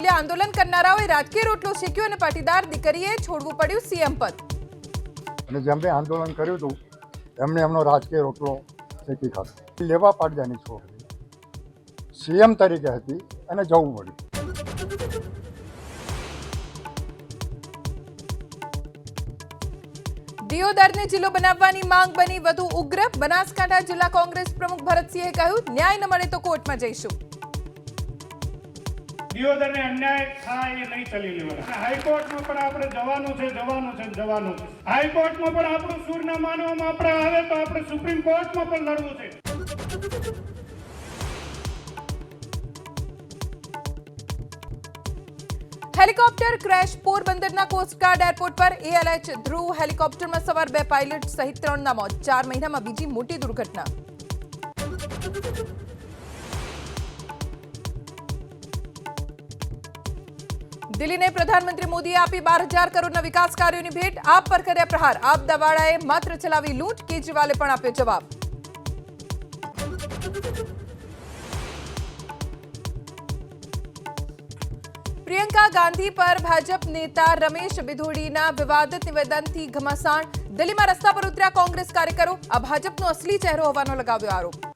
એટલે આંદોલન કરનારાઓએ રાજકીય રોટલો શેક્યો અને પાટીદાર દીકરીએ છોડવું પડ્યું સીએમ પદ। અને જેમણે આંદોલન કર્યું હતું એમણે એમનો રાજકીય રોટલો શેકી ખાધો। લેવા પાડજાની છોકરી સીએમ તરીકે હતી અને જવું પડ્યું। દિયોદરને જિલ્લો બનાવવાની માંગ બની વધુ ઉગ્ર। બનાસકાંઠા જિલ્લા કોંગ્રેસ પ્રમુખ ભરતસિંહે કહ્યું, ન્યાય ન મળે તો કોર્ટમાં જઈશું। દિયોદરને અન્યાય થાય એ નહીં ચલી લેવાના। હાઈકોર્ટમાં પણ આપણે જવાનું છે। હાઈકોર્ટમાં પણ આપણું સૂર ન માનવામાં આપણે આવે તો આપણે સુપ્રીમ કોર્ટમાં પણ લડવું છે। હેલિકોપ્ટર ક્રેશ પોરબંદરના કોસ્ટગાર્ડ એરપોર્ટ પર એએલએચ ધ્રુવ હેલિકોપ્ટરમાં સવાર 2 પાયલટ સહિત 3ના મોત। 4 મહિનામાં બીજી મોટી દુર્ઘટના। દિલ્હીને પ્રધાનમંત્રી મોદીએ આપી 12,000 કરોડના વિકાસ કાર્યોની ભેટ। આપ પર કર્યા પ્રહાર। આપદાવાળાએ માત્ર ચલાવી લૂંટ, કેજરીવાલે પણ આપ્યો જવાબ। પ્રિયંકા ગાંધી પર ભાજપ નેતા રમેશ બિધોડીના વિવાદિત નિવેદનથી ઘમાસાણ। દિલ્હીમાં રસ્તા પર ઉતર્યા કોંગ્રેસ કાર્યકરો। આ ભાજપનો અસલી ચહેરો હોવાનો લગાવ્યો આરોપ।